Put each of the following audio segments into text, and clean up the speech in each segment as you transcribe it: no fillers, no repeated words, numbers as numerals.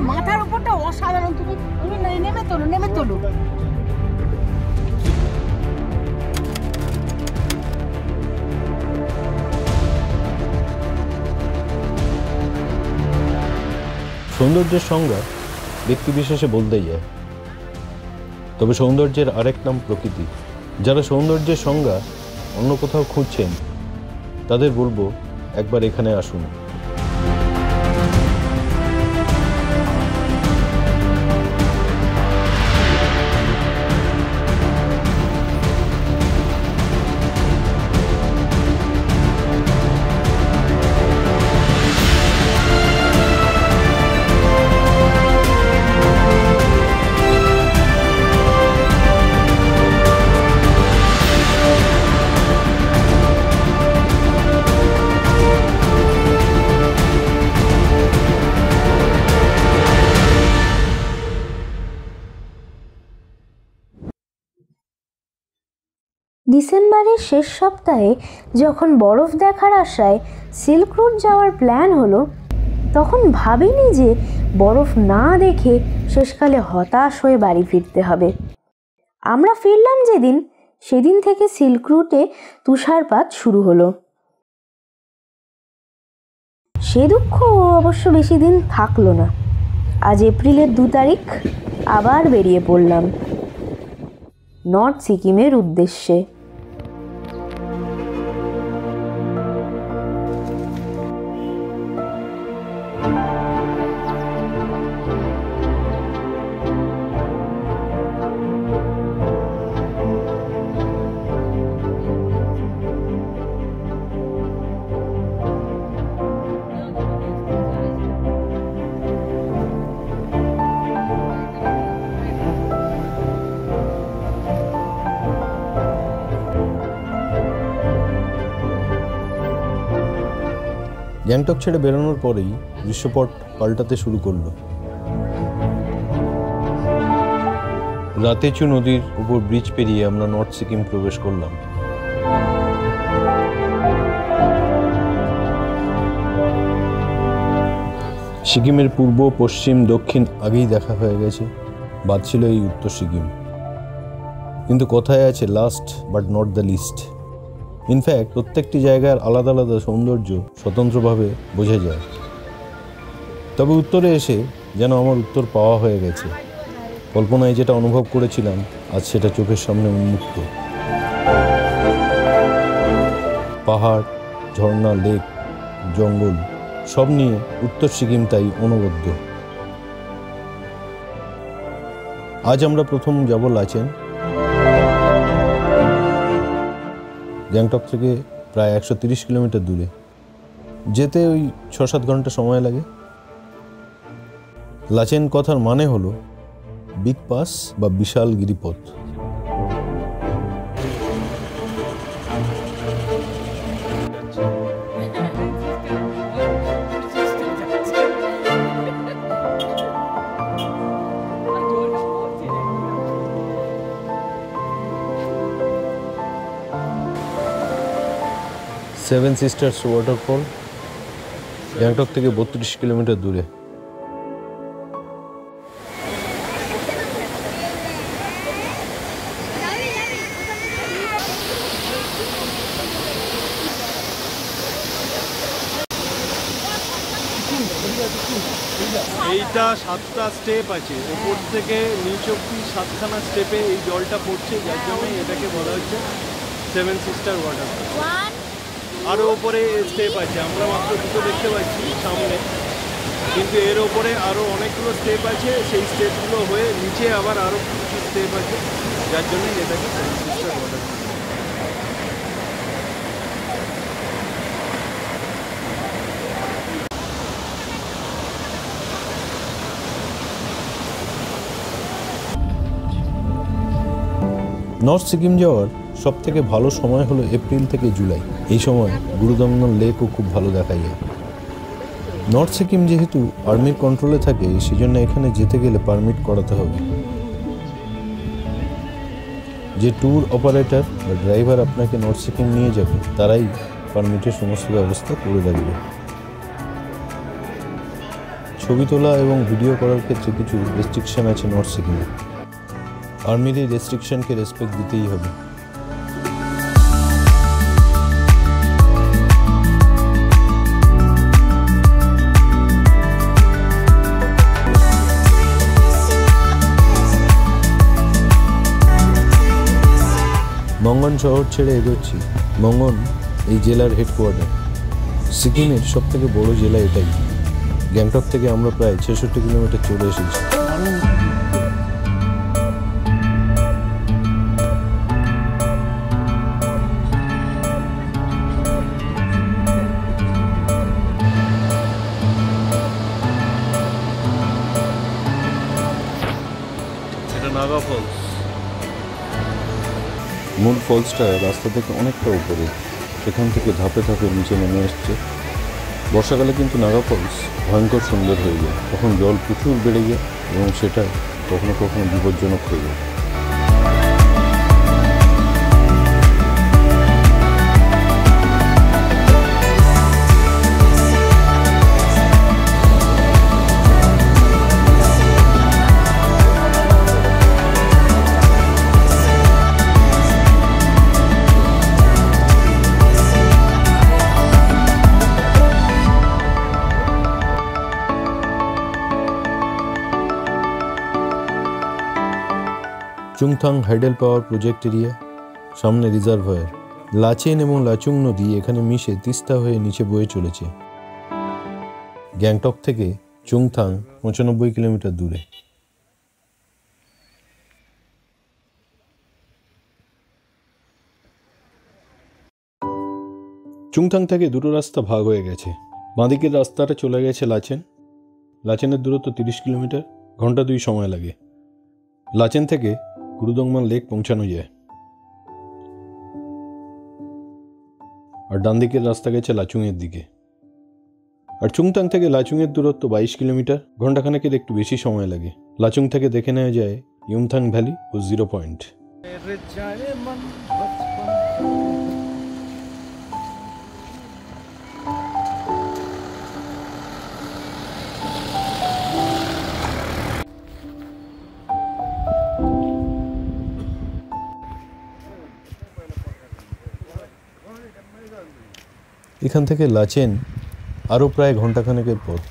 মাথার উপরটা অসাধারণ। তুমি তুমি নেমে তোলো, নেমে তোলো। সৌন্দর্যের সংজ্ঞা ব্যক্তি বিশেষে বলতেই যায়, তবে সৌন্দর্যের আরেক নাম প্রকৃতি। যারা সৌন্দর্যের সংজ্ঞা অন্য কোথাও খুঁজছেন তাদের বলবো একবার এখানে আসুন। ডিসেম্বরের শেষ সপ্তাহে যখন বরফ দেখার আশায় সিল্ক রুট যাওয়ার প্ল্যান হলো, তখন ভাবিনি যে বরফ না দেখে শেষকালে হতাশ হয়ে বাড়ি ফিরতে হবে। আমরা ফিরলাম যেদিন, সেদিন থেকে সিল্ক রুটে তুষারপাত শুরু হলো। সে দুঃখ অবশ্য বেশি দিন থাকলো না। আজ এপ্রিলের 2 তারিখ আবার বেরিয়ে পড়লাম নর্থ সিকিমের উদ্দেশ্যে। গ্যাংটক ছেড়ে বেরোনোর পরেই দৃশ্যপট পাল্টাতে শুরু করলো। রাতেচু নদীর উপর ব্রিজ পেরিয়ে আমরা নর্থ সিকিম প্রবেশ করলাম। সিকিমের পূর্ব, পশ্চিম, দক্ষিণ আগেই দেখা হয়ে গেছে, বাদ ছিল এই উত্তর সিকিম। কিন্তু কথায় আছে last but not the least. In fact প্রত্যেকটি জায়গার আলাদা আলাদা সৌন্দর্য স্বতন্ত্রভাবে বোঝা যায়। তবে উত্তরে এসে যেন আমার উত্তর পাওয়া হয়ে গেছে। কল্পনায় যেটা অনুভব করেছিলাম আজ সেটা চোখের সামনে উন্মুক্ত। পাহাড়, ঝর্ণা, লেক, জঙ্গল সব নিয়ে উত্তর সিকিম তাই অনবদ্য। আজ আমরা প্রথম যাব লাচেন। গ্যাংটক থেকে প্রায় 130 কিলোমিটার দূরে, যেতে ওই 6-7 ঘন্টা সময় লাগে। লাচেন কথার মানে হলো বিগ পাস বা বিশাল গিরিপথ। 7 সিস্টার্স ওয়াটারফল গ্যাংটক থেকে 32 কিলোমিটার দূরে। এইটা 7টা স্টেপ আছে, উপর থেকে নিচ অব্দি 7খানা স্টেপে এই জলটা পড়ছে, যার জন্য এটাকে বলা হচ্ছে 7 সিস্টার ওয়াটারফল। আরও ওপরে স্টেপ আছে, আমরা মাত্র দুটো দেখতে পাচ্ছি সামনে, কিন্তু এর ওপরে আরও অনেকগুলো স্টেপ আছে। সেই স্টেপগুলো হয়ে নিচে আবার আরও কিছু স্টেপ আছে, যার জন্য এটাকে 7 সিস্টার ওয়াটারফল। নর্থ সিকিম যাওয়ার সব থেকে ভালো সময় হলো এপ্রিল থেকে জুলাই। এই সময় গুরুদমন লেকও খুব ভালো দেখা যায়। নর্থ সিকিম যেহেতু আর্মির কন্ট্রোলে থাকে, সেজন্য এখানে যেতে গেলে পারমিট করাতে হবে। যে ট্যুর অপারেটর বা ড্রাইভার আপনাকে নর্থ সিকিম নিয়ে যাবে, তারাই পারমিটের সমস্ত ব্যবস্থা করে রাখবে। 6 ছবি তোলা এবং ভিডিও করার ক্ষেত্রে কিছু রেস্ট্রিকশন আছে নর্থ সিকিমে। আর্মির এই রেস্ট্রিকশনকে রেসপেক্ট দিতেই হবে। মঙ্গন শহর ছেড়ে এগোচ্ছি। মঙ্গন এই জেলার হেডকোয়ার্টার। সিকিমের সব থেকে বড় জেলা এটাই। গ্যাংটক থেকে আমরা প্রায় 66 কিলোমিটার চলে এসেছি। এটা নাগা ফলস। মূল ফলসটা রাস্তা থেকে অনেকটা উপরে, সেখান থেকে ধাপে ধাপে নিচে নেমে আসছে। বর্ষাকালে কিন্তু নাগা ফলস ভয়ঙ্কর সুন্দর হয়ে যায়, তখন জল প্রচুর বেড়ে যায় এবং সেটা কখনো কখনো বিপজ্জনক হয়ে যায়। চুংথাং হাইডেল পাওয়ার প্রজেক্ট এরিয়া, সামনে রিজার্ভয়ার। লাচেন এবং লাচুং নদী এখানে মিশে তিস্তা হয়ে নিচে বয়ে চলেছে। গ্যাংটক থেকে চুংথাং 95 কিলোমিটার দূরে। চুংথাং থেকে দুটো রাস্তা ভাগ হয়ে গেছে। বাঁদিকের রাস্তাটা চলে গেছে লাচেন। লাচেনের দূরত্ব 30 কিলোমিটার, ঘন্টা 2 সময় লাগে। লাচেন থেকে গুরুদংমান লেক পৌঁছানো যায়। আর ডান দিকের রাস্তা গেছে লাচুংয়ের দিকে। আর চুংথাং থেকে লাচুংয়ের দূরত্ব 22 কিলোমিটার, ঘন্টাখানেকের একটু বেশি সময় লাগে। লাচুং থেকে দেখে নেওয়া যায় ইউমথাং ভ্যালি ও 0 পয়েন্ট। এখান থেকে লাচেন আরও প্রায় ঘন্টাখানেকের পথ।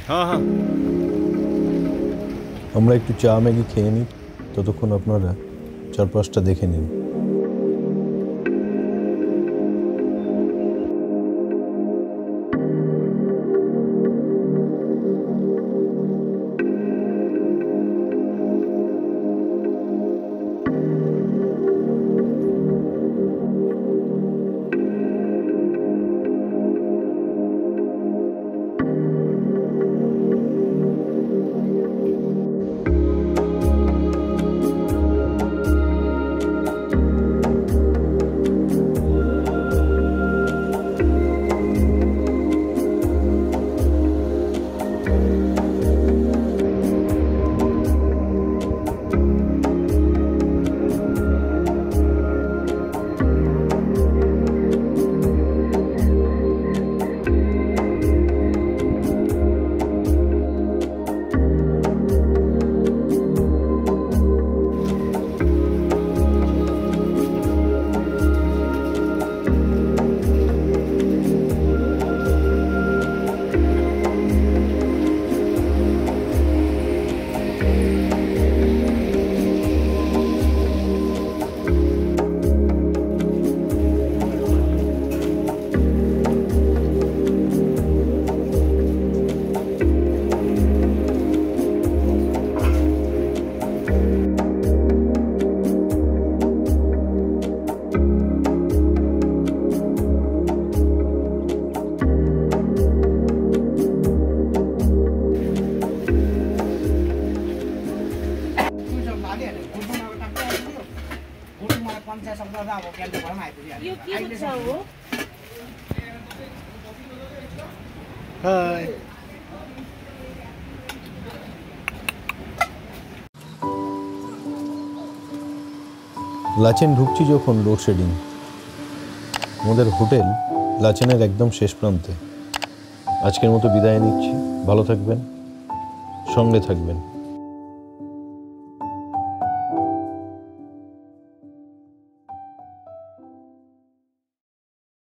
হ্যাঁ হ্যাঁ, আমরা একটু চা ম্যাগি খেয়ে নিই, ততক্ষণ আপনারা চারপাশটা দেখে নিন। হাই। লাচেন ঢুকছি যখন লোডশেডিং। আমাদের হোটেল লাচেনের একদম শেষ প্রান্তে। আজকের মতো বিদায় নিচ্ছি। ভালো থাকবেন, সঙ্গে থাকবেন।